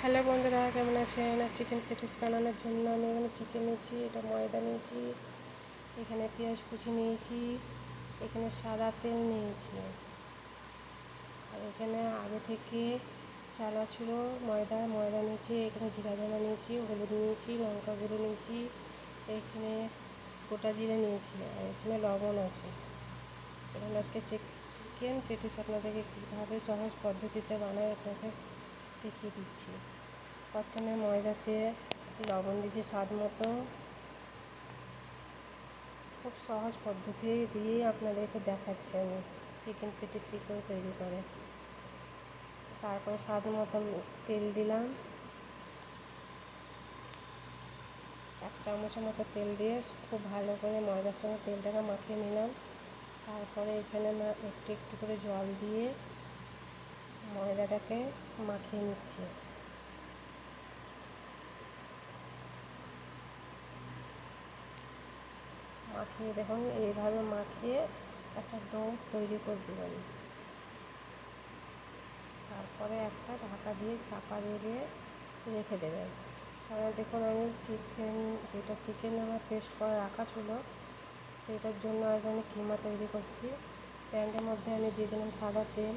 Hello বন্ধুরা, কেমন আছেন? আর চিকেন প্যাটিস বানানোর জন্য আমি এখানে চিকেন নিয়েছি, এটা ময়দা নিয়েছি, এখানে পেঁয়াজ কুচি নিয়েছি, এখানে সাদা তেল নিয়েছি, আর এখানে আগে থেকে চালা ছিল ময়দা নিয়েছি, এখানে জিরা ধনা নিয়েছি, হলুদ নিয়েছি, লঙ্কা গুঁড়ো নিয়েছি, এখানে গোটা জিরা নিয়েছি, আর এখানে লবণ আছে। চলুন আজকে চিকেন প্যাটিস আপনাদেরকে কীভাবে সহজ পদ্ধতিতে বানায় আপনাকে দেখিয়ে দিচ্ছি। প্রথমে ময়দাতে লবণ দিয়েছি স্বাদ মতো। খুব সহজ পদ্ধতি দিয়েই আপনাদেরকে দেখাচ্ছি আমি চিকেন প্যাটিস কী করে তৈরি করে। তারপরে স্বাদ মতো তেল দিলাম, 1 চামচের মতো তেল দিয়ে খুব ভালো করে ময়দার সঙ্গে তেলটাকে মাখিয়ে নিলাম। তারপরে এখানে একটু একটু করে জল দিয়ে ময়দাটাকে মাখিয়ে নিচ্ছি। মাখিয়ে দেখুন, এইভাবে মাখিয়ে একটা ডো তৈরি করে দেবেন। তারপরে একটা ঢাকা দিয়ে চাপা দিয়ে রেখে দেবেন। তাহলে দেখুন, আমি চিকেন আমার পেস্ট করে রাখা ছিল, সেটার জন্য আজ আমি কিমা তৈরি করছি। প্যানের মধ্যে আমি দিয়ে দিলাম সাদা তেল,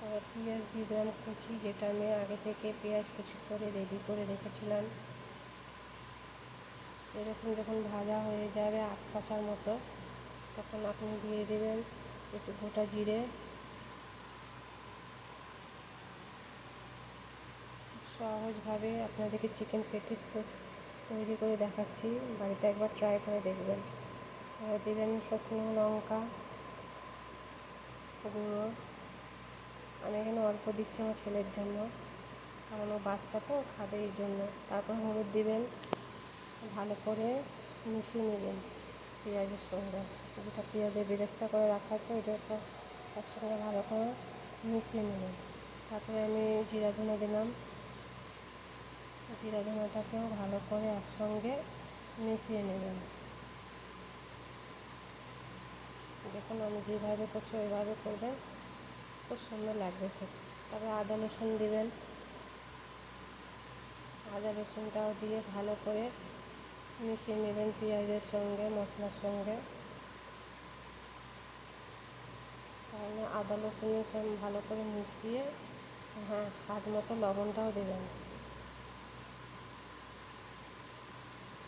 আর পেঁয়াজ দিয়ে দিলাম কুচি, যেটা আমি আগে থেকে পেঁয়াজ কুচি করে রেডি করে রেখেছিলাম। এরকম যখন ভাজা হয়ে যাবে আধ কাঁচার মতো, তখন আপনি দিয়ে দেবেন একটু গোটা জিরে। সহজভাবে আপনাদেরকে চিকেন প্যাটিস তৈরি করে দেখাচ্ছি, বাড়িতে একবার ট্রাই করে দেখবেন। দেবেন শুকনো লঙ্কা গুঁড়ো, আমি এখানে অল্প দিচ্ছি আমার ছেলের জন্য, কারণ ও বাচ্চা তো খাবে এই জন্য। তারপর হলুদ দিবেন, ভালো করে মিশিয়ে নেবেন পেঁয়াজের সঙ্গে, যেটা পেঁয়াজের বেরেস্তা করে রাখা আছে ওইটা সব একসঙ্গে ভালো করে মিশিয়ে নেবেন। তারপরে আমি জিরা ধনে দিলাম, জিরা ধনেটাকেও ভালো করে একসঙ্গে মিশিয়ে নেবেন। দেখুন আমি যেভাবে করছি ওইভাবে করবেন, খুব সুন্দর লাগবে খেতে। তারপরে আদা রসুন দিবেন, আদা রসুনটাও দিয়ে ভালো করে মিশিয়ে নেবেন পেঁয়াজের সঙ্গে, মশলার সঙ্গে। তাহলে আদা রসুনের সঙ্গে ভালো করে মিশিয়ে, স্বাদ মতো লবণটাও দেবেন,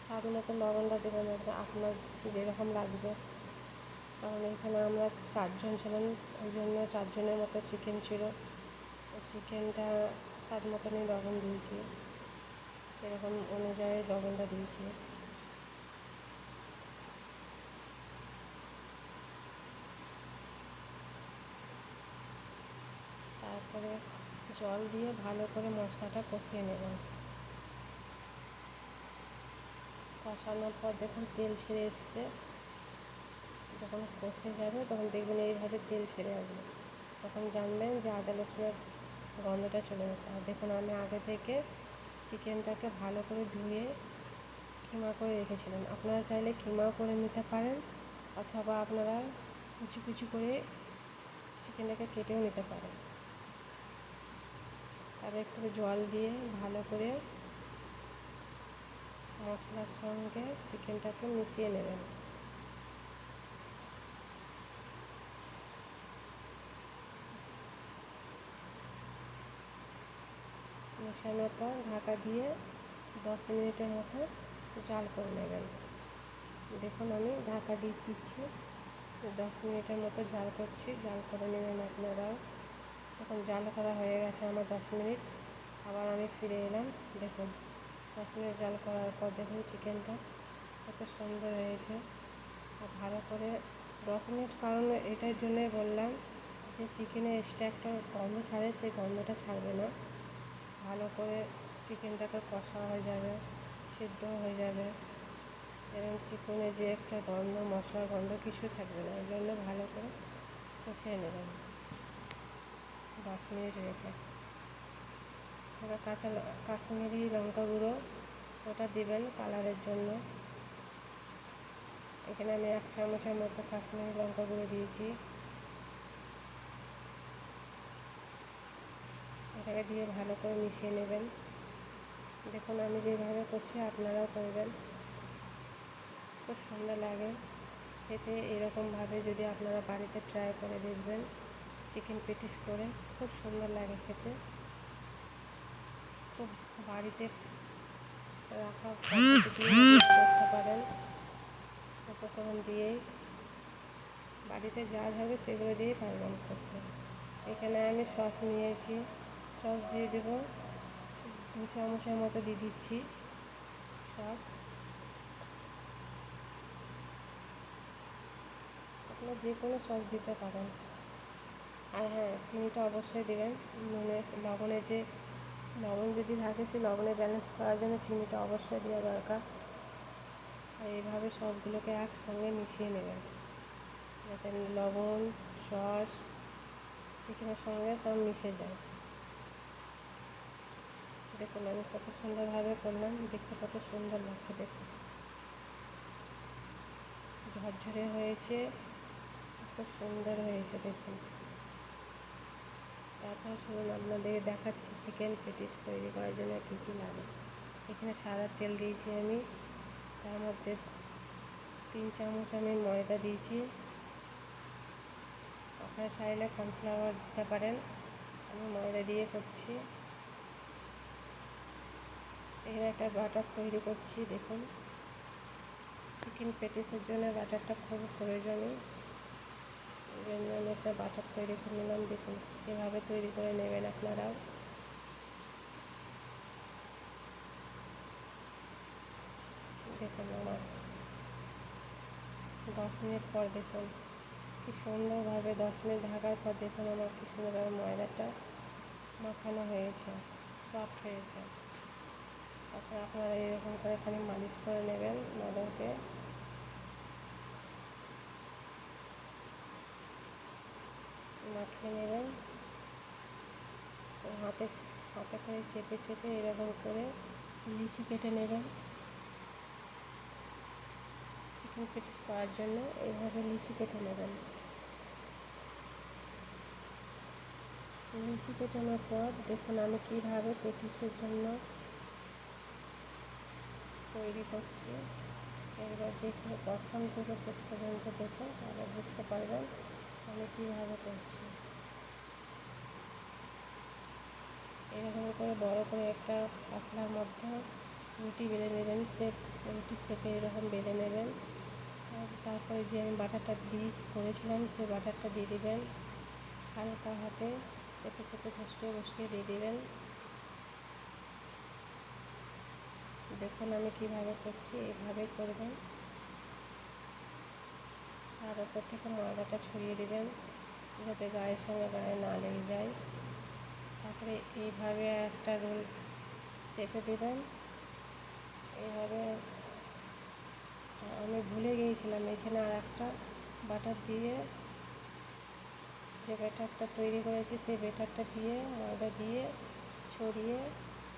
স্বাদ মতো লবণটা দেবেন আপনার যেরকম লাগবে। কারণ এখানে আমরা 4 জন ছিলাম, ওই জন্য 4 জনের মতো চিকেন ছিল। চিকেনটা স্বাদ মতনই লবণ দিয়েছি, সেরকম অনুযায়ী লবণটা দিয়েছি। তারপরে জল দিয়ে ভালো করে মশলাটা কষিয়ে নেবেন। কষানোর পর দেখুন তেল ছেড়ে এসছে, যখন কষে যাবে তখন দেখবেন এইভাবে তেল ছেড়ে আসবে, তখন জানবেন যে আদা রসুনের গন্ধটা চলে গেছে। আর দেখুন আমি আগে থেকে চিকেনটাকে ভালো করে ধুয়ে কিমা করে রেখেছিলাম, আপনারা চাইলে কিমাও করে নিতে পারেন, অথবা আপনারা কুচি কুচি করে চিকেনটাকে কেটেও নিতে পারেন। তারপর একটু জল দিয়ে ভালো করে মশলার সঙ্গে চিকেনটাকে মিশিয়ে নেবেন। মেশানোর পর ঢাকা দিয়ে 10 মিনিটের মতো জাল করে নেবেন। দেখুন আমি ঢাকা দিয়ে দিচ্ছি, 10 মিনিটের মতো জাল করছি, জাল করে নেবেন আপনারাও। এখন জাল করা হয়ে গেছে আমার 10 মিনিট। আবার আমি ফিরে এলাম, দেখুন 10 মিনিট জাল করার পর দেখুন চিকেনটা কত সুন্দর হয়েছে। আর ভালো করে 10 মিনিট, কারণ এটার জন্যই বললাম যে চিকেনের এক্সট্রা একটা গন্ধ ছাড়ে, সেই গন্ধটা ছাড়বে না। ভালো করে চিকেনটাকে কষা হয়ে যাবে, সিদ্ধ হয়ে যাবে, এবং চিকেনে যে একটা গন্ধ, মশলার গন্ধ কিছু থাকবে না। এই জন্য ভালো করে কষিয়ে নেবেন 10 মিনিট রেখে। তারপর কাশ্মীরি লঙ্কা গুঁড়ো ওটা দিবেন কালারের জন্য। এখানে আমি 1 চামচের মতো কাশ্মীরি লঙ্কা গুঁড়ো দিয়েছি। 1 চামচের মতো কাশ্মীরি লঙ্কা গুঁড়ো দিয়েছি, 1 চামচের মতো হলুদ গুঁড়ো দিয়েছি, 1 চামচের মতো জিরে গুঁড়ো দিয়েছি, 1 চামচের মতো ধনে গুঁড়ো দিয়েছি, 1 চামচের মতো এটাকে দিয়ে ভালো করে মিশিয়ে নেবেন। দেখুন আমি যেভাবে করছি আপনারাও করবেন, খুব সুন্দর লাগে খেতে। এরকমভাবে যদি আপনারা বাড়িতে ট্রাই করে দেখবেন, চিকেন পেটিস করে খুব সুন্দর লাগে খেতে। খুব বাড়িতে রাখা পদ্ধতি দিয়ে করতে পারেন, উপকরণ দিয়েই বাড়িতে যা হবে সেগুলো দিয়েই পারবেন করতে। এখানে আমি সস নিয়েছি, সস দিয়ে দেবো 2 চামচের মতো দিয়ে দিচ্ছি সস। আপনারা যে কোনো সস দিতে পারেন। আর হ্যাঁ, চিনিটা অবশ্যই দেবেন। লবণের যে লবণ যদি থাকে সেই লবণের ব্যালেন্স করার জন্য চিনিটা অবশ্যই দেওয়া দরকার। আর এইভাবে সবগুলোকে একসঙ্গে মিশিয়ে নেবেন যাতে লবণ, সস চিকেনের সঙ্গে সব মিশে যায়। দেখুন আমি কত সুন্দরভাবে করলাম, দেখতে কত সুন্দর লাগছে। দেখুন ঝরঝরে হয়েছে, খুব সুন্দর হয়েছে দেখুন। তারপর শুনুন আপনাদের দেখাচ্ছি চিকেন পেটিস তৈরি করার জন্য কী কী লাগে। এখানে সাদা তেল দিয়েছি আমি, তার মধ্যে 3 চামচ আমি ময়দা দিয়েছি। আপনারা চাইলে কর্নফ্লাওয়ার দিতে পারেন, আমি ময়দা দিয়ে করছি। এখানে একটা বাটার তৈরি করছি। দেখুন চিকেন পেটিসের জন্য বাটারটা খুব প্রয়োজনীয়, এই জন্য আমি একটা বাটার তৈরি করে নিলাম। দেখুন এভাবে তৈরি করে নেবেন আপনারাও। দেখুন আমার 10 মিনিট পর দেখুন কি সুন্দরভাবে 10 মিনিট ঢাকার পর দেখুন আমার কি সুন্দরভাবে ময়দাটা মাখানো হয়েছে, সফট হয়েছে। তারপর আপনারা এরকম করে খালি মালিশ করে নেবেন, ময়দাকে মাখিয়ে নেবেন। হাতে হাতে করে চেপে চেপে এরকম করে লিচি কেটে নেবেন। চিকেন পেটিস করার জন্য এইভাবে লিচি কেটে নেবেন। লিচি কেটানোর পর দেখুন আমি কীভাবে পেটিসের জন্য তৈরি করছি। এবার দেখুন প্রথম থেকে শেষ পর্যন্ত দেখুন, তাহলে বুঝতে পারবেন আমি কীভাবে করছি। এরকম করে বড় করে একটা পাতলার মধ্যে রুটি বেলে নেবেন, রুটির শেপে এরকম বেলে নেবেন। তারপরে যে আমি বাটারটা করেছিলাম সেই বাটারটা দিয়ে দেবেন, হালকা হাতে চেপে চেপে ঘষিয়ে দিয়ে দেবেন। দেখুন আমি কীভাবে করছি, এইভাবে করবেন। তার উপর থেকে ময়দাটা ছড়িয়ে দেবেন যাতে গায়ের সঙ্গে গায়ে না লেগে যায়। তারপরে এইভাবে একটা রোল চেপে দেবেন। এইভাবে আমি ভুলে গিয়েছিলাম এখানে আর একটা বাটার দিয়ে, যে ব্যাটারটা তৈরি করেছি সেই ব্যাটারটা দিয়ে ময়দা দিয়ে ছড়িয়ে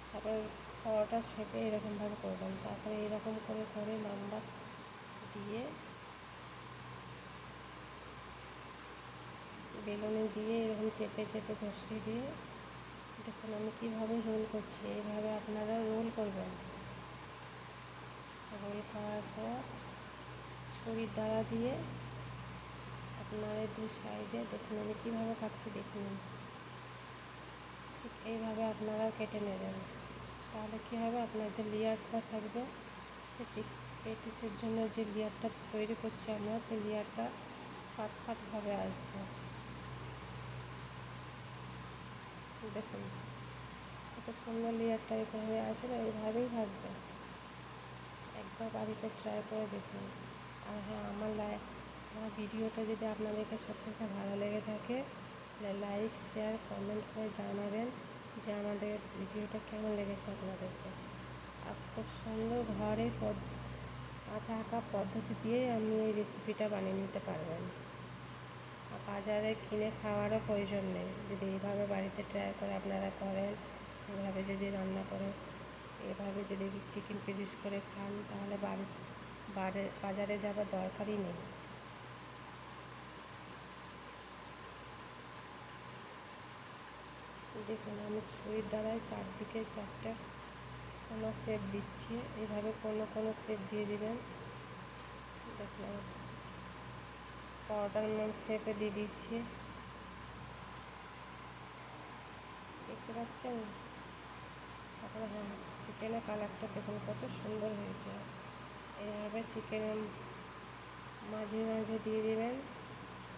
তারপরে পরোটা শেপে এরকমভাবে করবেন। তারপরে এরকম করে করে লম্বা দিয়ে বেলুনে দিয়ে এরকম চেপে চেপে ঘষিয়ে দিয়ে দেখুন আমি কীভাবে রোল করছি। এইভাবে আপনারা রোল করবেন। রোল করার পর ছুরির দ্বারা দিয়ে আপনারা দু সাইডে দেখুন আমি কীভাবে কাটছি দেখুন। ঠিক এইভাবে আপনারাও কেটে নেবেন। তাহলে কী হবে, আপনার যে লেয়ারটা থাকবে সে পেটিসের জন্য যে লেয়ারটা তৈরি করছি আমরা, সেই লেয়ারটা পাতভাবে আসবে। দেখুন কত সুন্দর লেয়ারটা এইভাবে আসবে, এইভাবেই থাকবে। একবার বাড়িতে ট্রাই করে দেখুন। আর হ্যাঁ, আমার ভিডিওটা যদি আপনাদেরকে সবথেকে ভালো লেগে থাকে তাহলে লাইক, শেয়ার, কমেন্ট করে জানাবেন যে আমাদের ভিডিওটা কেমন লেগেছে আপনাদেরকে। আর খুব সুন্দর ঘরে আটা আঁকা পদ্ধতি দিয়েই আপনি এই রেসিপিটা বানিয়ে নিতে পারবেন। আর বাজারে কিনে খাওয়ারও প্রয়োজন নেই। যদি এইভাবে বাড়িতে ট্রাই করে আপনারা করেন, এইভাবে যদি রান্না করে এভাবে যদি চিকেন পেটিস করে খান তাহলে বাজারে যাবার দরকারই নেই। দেখুন আমি ছুরির দ্বারায় চারদিকে চারটে কোনো শেপ দিচ্ছি। এইভাবে কোনো কোনো শেপ দিয়ে দিবেন। দেখুন পরোটার শেপে দিয়ে দিচ্ছি, দেখতে পাচ্ছেন। তারপরে হ্যাঁ, চিকেনের কালারটা দেখুন কত সুন্দর হয়েছে। এইভাবে চিকেনের মাঝে মাঝে দিয়ে দিবেন,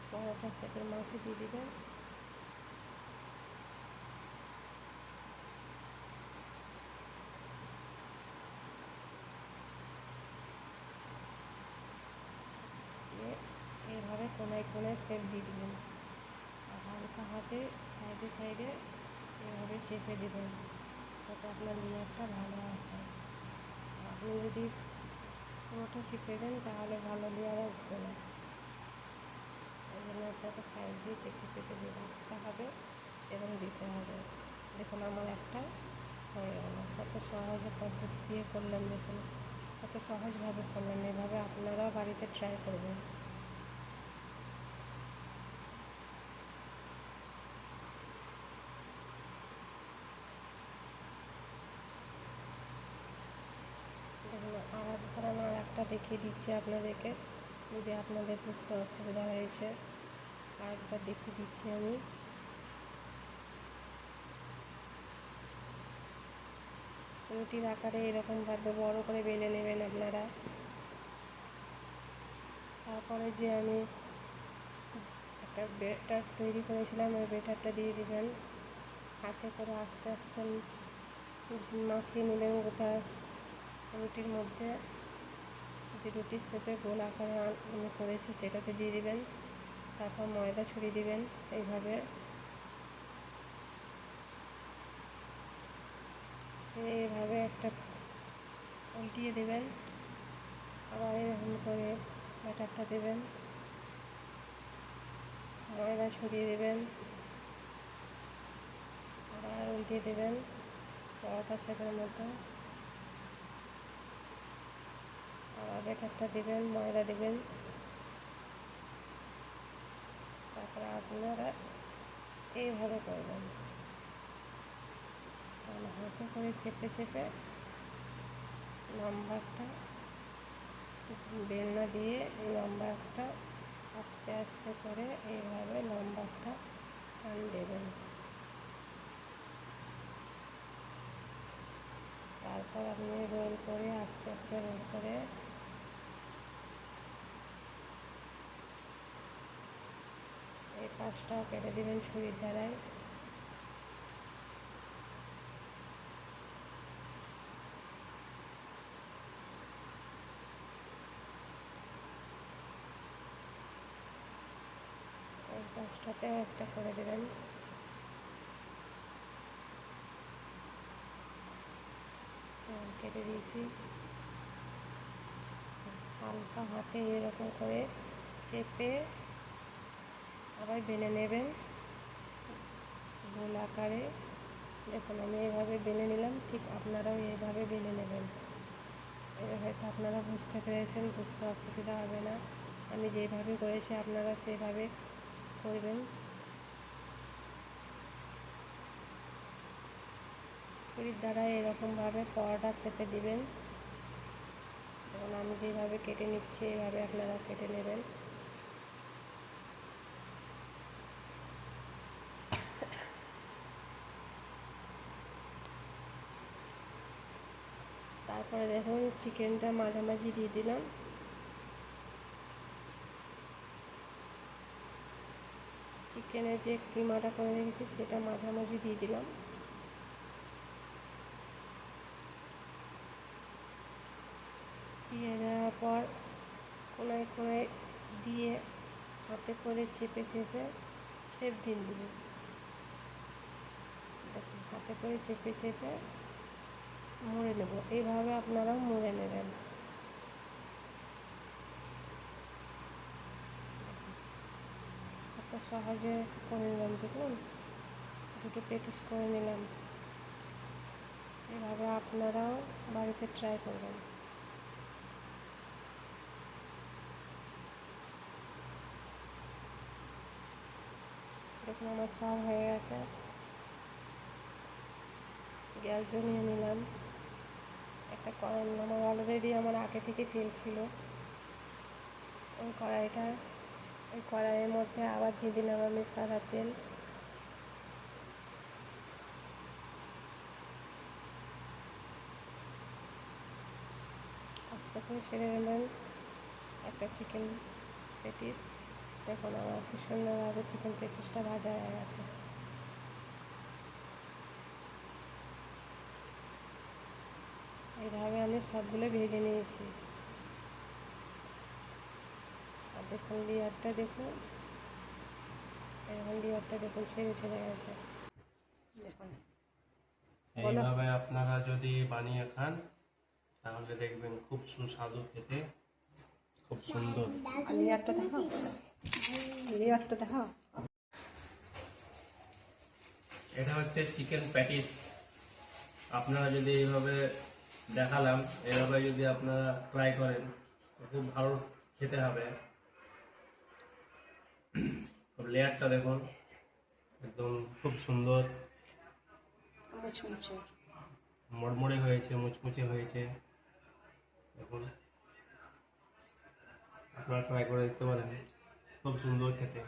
পরোটা শেপের মাঝে দিয়ে দিবেন। দিয়ে এইভাবে কোনায় কোনায় শেপ দিয়ে দিবেন, আর হালকা হাতে সাইডে সাইডে এভাবে চেপে দেবেন, যাতে আপনার লেয়ারটা ভালো আসে। আপনি যদি পুরোটা চেপে দেন তাহলে ভালো লেয়ার আসবে না। ওই জন্য আপনাকে সাইড দিয়ে চেপে চেপে দিয়ে রাখতে হবে এবং দিতে হবে। দেখুন আমার একটা হয়ে গেল। কত সহজে পদ্ধতি দিয়ে করলাম, দেখুন কত সহজভাবে করলাম। এভাবে আপনারাও বাড়িতে ট্রাই করবেন। দেখুন আর একটা দেখিয়ে দিচ্ছি আপনাদেরকে, যদি আপনাদের বুঝতে অসুবিধা হয়েছে। আর একবার দেখিয়ে দিচ্ছি আমি। রুটির আকারে এরকমভাবে বড় করে বেলে নেবেন আপনারা। তারপরে যে আমি একটা ব্যাটার তৈরি করেছিলাম, ওই ব্যাটারটা দিয়ে দিবেন। হাতে করে আস্তে আস্তে মাখিয়ে নেবেন গোটা রুটির মধ্যে। যে রুটির শেপে গোল আকারে আমি করেছি সেটাতে দিয়ে দিবেন। তারপর ময়দা ছড়িয়ে দিবেন এইভাবে। এইভাবে একটা উল্টিয়ে দেবেন, আবার এরকম করে ব্যাটারটা দেবেন, ময়দা ছড়িয়ে দেবেন, আবার উল্টিয়ে দেবেন পরোটা শেপের মতো। আবার ব্যাটারটা দেবেন, ময়দা দেবেন। তারপরে আপনারা এইভাবে করবেন। তাহলে হাতে করে চেপে চেপে লম্বা একটা বেলনা দিয়ে লম্বা একটা আস্তে আস্তে করে এইভাবে লম্বা একটা টান দেবেন। তারপর আপনি রোল করে আস্তে আস্তে রোল করে এই পাশটাও কেটে দেবেন ছুরির দ্বারায়। এই পাশটাতেও একটা করে দেবেন। কেটে দিয়েছি। হালকা হাতে এরকম করে চেপে আবার বেলে নেবেন গোল আকারে। দেখুন আমি এইভাবে বেলে নিলাম, ঠিক আপনারাও এইভাবে বেলে নেবেন। এবার হয়তো আপনারা বুঝতে পেরেছেন, বুঝতে অসুবিধা হবে না। আমি যেভাবে করেছি আপনারা সেভাবে করবেন। ছুরির দ্বারা এরকমভাবে পরোটা শেপে দিবেন। এবং আমি যেভাবে কেটে নিচ্ছি এইভাবে আপনারা কেটে নেবেন। তারপরে দেখুন চিকেনটা মাঝামাঝি দিয়ে দিলাম। চিকেনের যে কিমাটা করে রেখেছি সেটা মাঝামাঝি দিয়ে দিলাম। দিয়ে দেওয়ার পর কোনায় কোনায় দিয়ে হাতে করে চেপে চেপে শেপ দিয়ে দেবেন। দেখুন হাতে করে চেপে চেপে মুড়ে নেব। এইভাবে আপনারাও মুড়ে নেবেন। কত সহজে করে নিলাম, দেখুন দুটো পেটিস করে নিলাম। এভাবে আপনারাও বাড়িতে ট্রাই করবেন। দেখুন আমার সব হয়ে গেছে। গ্যাস জ্বালিয়ে নিলাম। একটা আমার অলরেডি আমার আগে থেকে তেল ছিল, ওই কড়াইয়ের মধ্যে আবার দিয়ে দিলাম আমি সাদা তেল। আস্তে করে ছেড়ে দিলাম একটা চিকেন পেটিস। দেখুন আমার কি সুন্দরভাবে চিকেন পেটিসটা ভাজা হয়ে গেছে। এইভাবে আমি সবগুলো ভেজে নিয়েছি। আর দেখুন লেয়ারটা দেখুন, এখন লেয়ারটা দেখুন ছেড়ে ছেড়ে গেছে। দেখুন এইভাবে আপনারা যদি বানিয়ে খান তাহলে দেখবেন খুব সুস্বাদু খেতে, খুব সুন্দর। লেয়ারটা দেখাও, লেয়ারটা দেখাও। এটা হচ্ছে চিকেন প্যাটিস। আপনারা যদি এইভাবে দেখালাম, এইভাবে যদি আপনারা ট্রাই করেন খুব ভালো খেতে হবে। লেয়ারটা দেখুন একদম খুব সুন্দর, মুচমুচে মড়মড়ে হয়েছে, মুচমুচে হয়েছে। দেখুন আপনারা ট্রাই করে দেখতে পারেন, খুব সুন্দর খেতে।